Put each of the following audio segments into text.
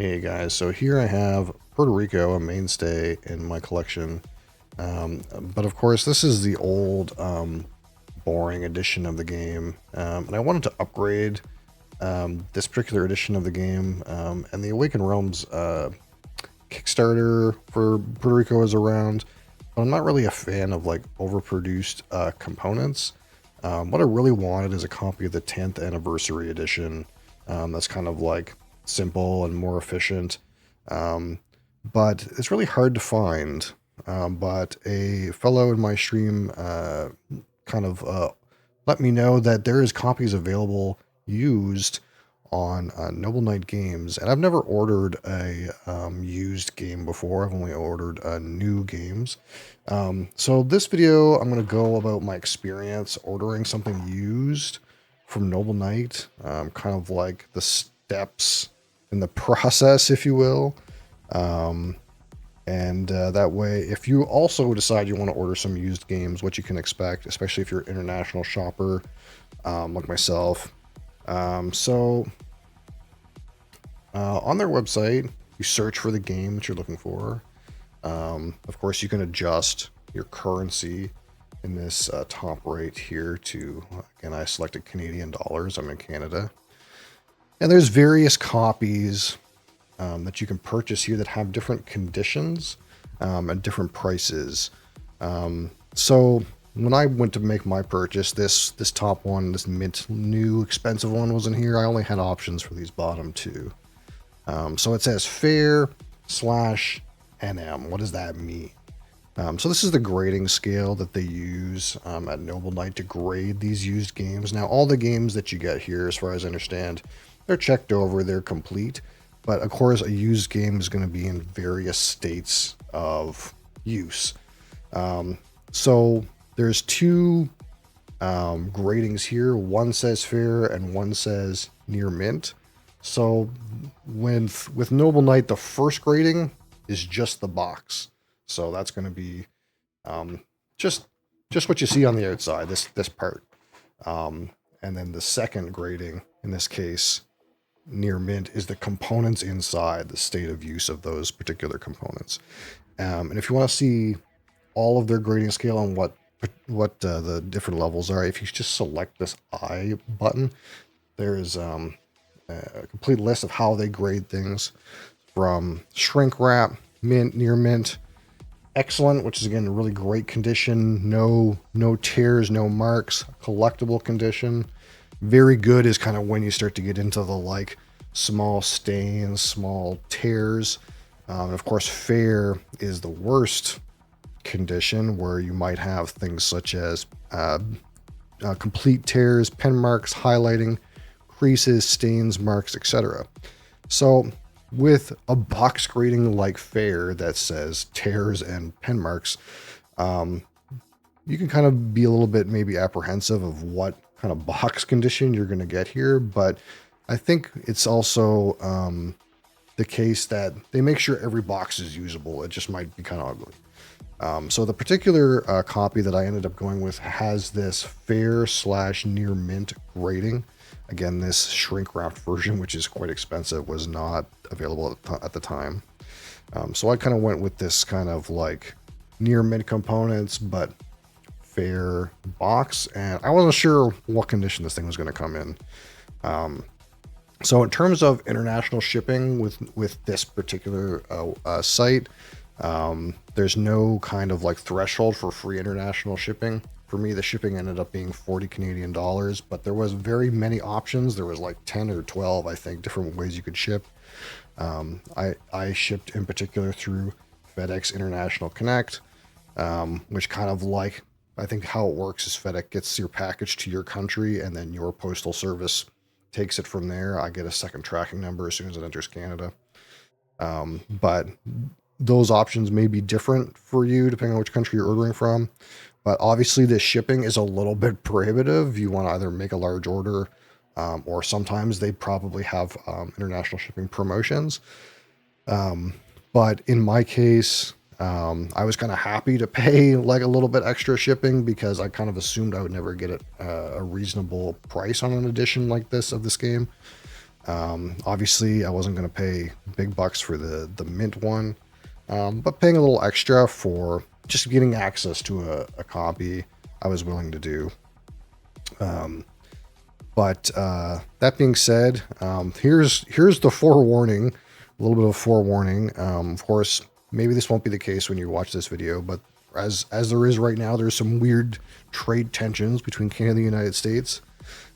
Hey guys, so here I have Puerto Rico, a mainstay in my collection. But of course, this is the old, boring edition of the game. And I wanted to upgrade this particular edition of the game. And the Awakened Realms Kickstarter for Puerto Rico is around. But I'm not really a fan of like overproduced components. What I really wanted is a copy of the 10th anniversary edition. That's kind of like simple and more efficient. Um, but it's really hard to find. But a fellow in my stream kind of let me know that there is copies available used on Noble Knight Games, and I've never ordered a used game before. I've only ordered new games. So this video, I'm going to go about my experience ordering something used from Noble Knight, kind of like the steps in the process, if you will. And that way, if you also decide you want to order some used games, what you can expect, especially if you're an international shopper like myself. So on their website, you search for the game that you're looking for. Of course, you can adjust your currency in this top right here to, again, I selected Canadian dollars. I'm in Canada. And there's various copies that you can purchase here that have different conditions and different prices. So when I went to make my purchase, this top one, this mint new expensive one wasn't here. I only had options for these bottom two. So it says fair / NM. What does that mean? So this is the grading scale that they use at Noble Knight to grade these used games. Now, all the games that you get here, as far as I understand, they're checked over, they're complete. But of course, a used game is going to be in various states of use. So there's two gradings here. One says fair and one says near mint. So with Noble Knight, the first grading is just the box. So that's going to be just what you see on the outside, this part. And then the second grading, in this case, near mint, is the components inside, the state of use of those particular components. And if you want to see all of their grading scale and what the different levels are, if you just select this I button, there's a complete list of how they grade things, from shrink wrap, mint, near mint, excellent, which is again a really great condition, no tears, no marks, collectible condition. Very good is kind of when you start to get into the like small stains, small tears. And of course, fair is the worst condition, where you might have things such as complete tears, pen marks, highlighting, creases, stains, marks, etc. So with a box grading like fair that says tears and pen marks, you can kind of be a little bit maybe apprehensive of what kind of box condition you're going to get here. But I think it's also the case that they make sure every box is usable. It just might be kind of ugly. So the particular copy that I ended up going with has this fair / near mint grading. Again, this shrink wrapped version, which is quite expensive, was not available at the time. So I kind of went with this kind of like near mint components, but fair box, and I wasn't sure what condition this thing was going to come in. So in terms of international shipping with this particular site, there's no kind of like threshold for free international shipping. For me, the shipping ended up being 40 Canadian dollars, but there was very many options. There was like 10 or 12, I think, different ways you could ship. I shipped in particular through FedEx International Connect, which kind of like, I think how it works is FedEx gets your package to your country, and then your postal service takes it from there. I get a second tracking number as soon as it enters Canada. But those options may be different for you depending on which country you're ordering from. But obviously the shipping is a little bit prohibitive. You want to either make a large order, or sometimes they probably have international shipping promotions. But in my case, I was kind of happy to pay like a little bit extra shipping, because I kind of assumed I would never get a reasonable price on an edition like this of this game. Obviously, I wasn't going to pay big bucks for the mint one, but paying a little extra for just getting access to a copy, I was willing to do. But that being said, here's the forewarning, a little bit of forewarning. Of course, maybe this won't be the case when you watch this video, but as there is right now, there's some weird trade tensions between Canada and the United States.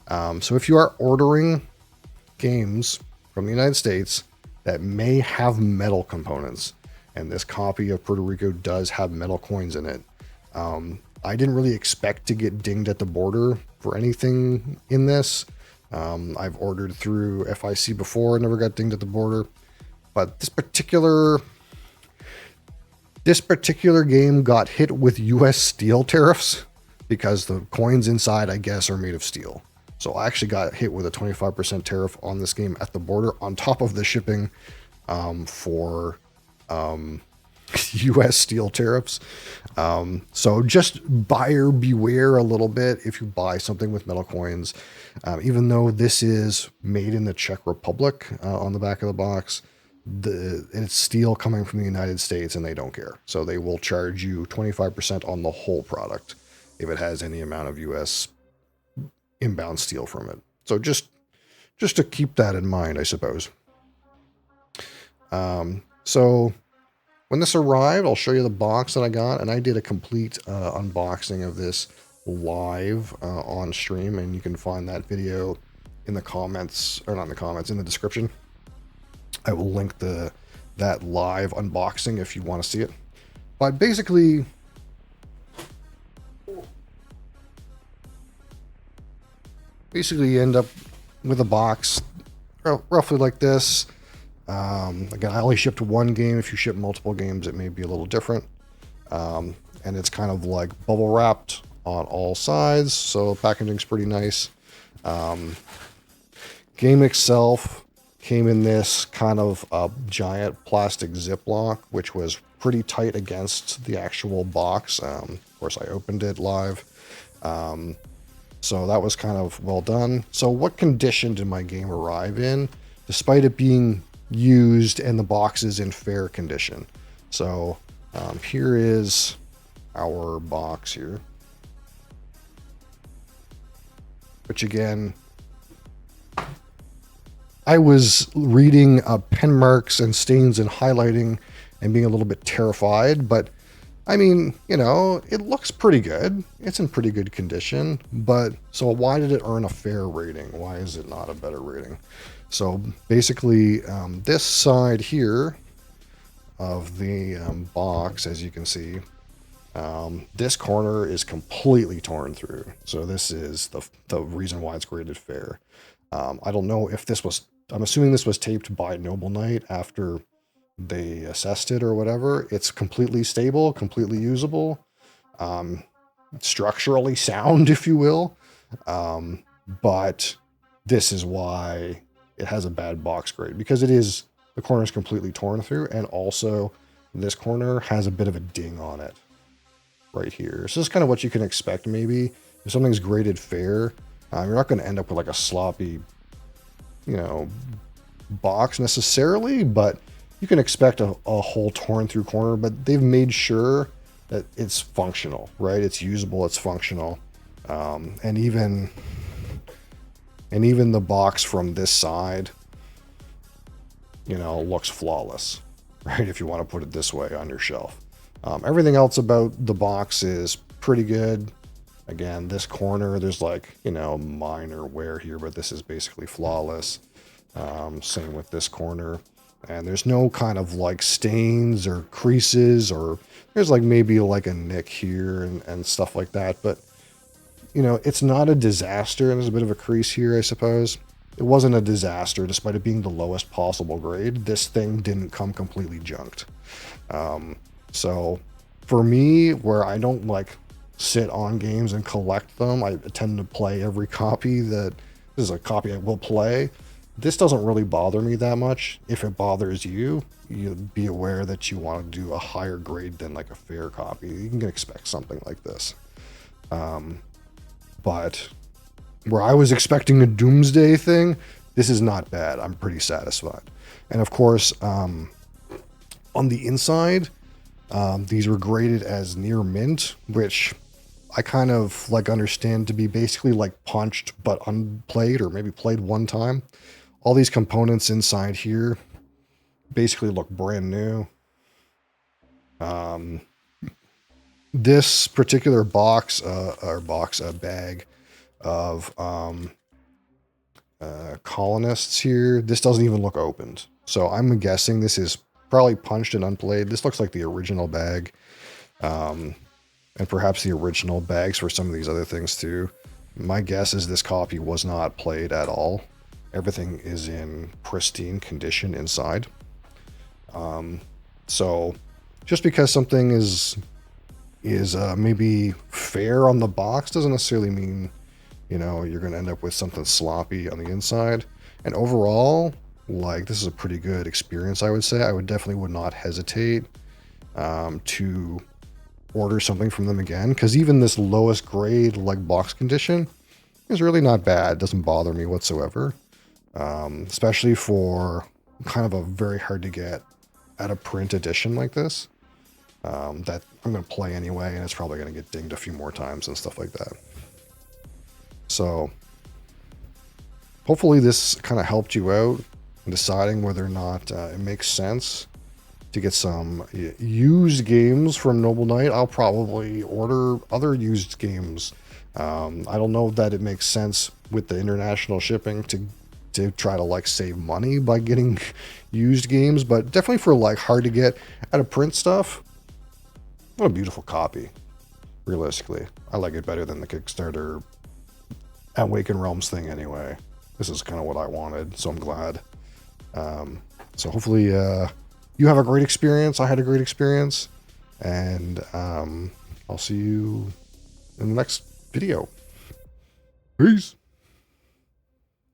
So if you are ordering games from the United States that may have metal components, and this copy of Puerto Rico does have metal coins in it, I didn't really expect to get dinged at the border for anything in this. I've ordered through FIC before, never got dinged at the border, but this particular game got hit with US steel tariffs because the coins inside, I guess, are made of steel. So I actually got hit with a 25% tariff on this game at the border on top of the shipping for US steel tariffs. So just buyer beware a little bit if you buy something with metal coins. Even though this is made in the Czech Republic on the back of the box, it's steel coming from the United States and they don't care. So they will charge you 25% on the whole product if it has any amount of US inbound steel from it. So just to keep that in mind, I suppose. So when this arrived, I'll show you the box that I got, and I did a complete unboxing of this live on stream, and you can find that video in the comments, or not in the comments, in the description. I will link that live unboxing if you want to see it. But basically, you end up with a box roughly like this. Again, I only shipped one game. If you ship multiple games, it may be a little different. And it's kind of like bubble wrapped on all sides, so packaging's pretty nice. Game itself came in this kind of giant plastic Ziploc, which was pretty tight against the actual box. Of course, I opened it live. So that was kind of well done. So what condition did my game arrive in, despite it being used and the box is in fair condition? So here is our box here, which again, I was reading pen marks and stains and highlighting and being a little bit terrified, but I mean, you know, it looks pretty good. It's in pretty good condition, but so why did it earn a fair rating? Why is it not a better rating? So basically, this side here of the box, as you can see, this corner is completely torn through. So this is the reason why it's graded fair. I don't know if this was, I'm assuming this was taped by Noble Knight after they assessed it or whatever. It's completely stable, completely usable, structurally sound, if you will. But this is why it has a bad box grade, because it is, the corner is completely torn through, and also this corner has a bit of a ding on it right here. So this is kind of what you can expect. Maybe if something's graded fair, you're not going to end up with like a sloppy, you know, box necessarily, but you can expect a whole torn through corner. But they've made sure that it's functional, right? It's usable, it's functional. And even the box from this side, you know, looks flawless, right? If you want to put it this way on your shelf. Everything else about the box is pretty good. Again, this corner, there's like, you know, minor wear here, but this is basically flawless. Same with this corner. And there's no kind of like stains or creases, or there's like maybe like a nick here and stuff like that. But, you know, it's not a disaster. And there's a bit of a crease here, I suppose. It wasn't a disaster, despite it being the lowest possible grade. This thing didn't come completely junked. So for me, where I don't like sit on games and collect them, I tend to play every copy that this is a copy I will play. This doesn't really bother me that much. If it bothers you, you'd be aware that you want to do a higher grade than like a fair copy. You can expect something like this. But where I was expecting a doomsday thing, this is not bad. I'm pretty satisfied. And of course, on the inside, these were graded as near mint, which I kind of like understand to be basically like punched but unplayed, or maybe played one time. All these components inside here basically look brand new. This particular box, bag of colonists here, this doesn't even look opened. So I'm guessing this is probably punched and unplayed. This looks like the original bag. And perhaps the original bags for some of these other things too. My guess is this copy was not played at all. Everything is in pristine condition inside. So just because something is maybe fair on the box doesn't necessarily mean, you know, you're going to end up with something sloppy on the inside. And overall, like, this is a pretty good experience, I would say. I would not hesitate to order something from them again, because even this lowest grade, like, box condition is really not bad. It doesn't bother me whatsoever, especially for kind of a very hard to get out of print edition like this, that I'm going to play anyway, and it's probably going to get dinged a few more times and stuff like that. So hopefully this kind of helped you out in deciding whether or not it makes sense to get some used games from Noble Knight. I'll probably order other used games. I don't know that it makes sense with the international shipping to try to like save money by getting used games, but definitely for like hard to get out of print stuff, what a beautiful copy. Realistically, I like it better than the Kickstarter Awaken Realms thing anyway. This is kind of what I wanted, so I'm glad. So hopefully you have a great experience. I had a great experience, and I'll see you in the next video. Peace.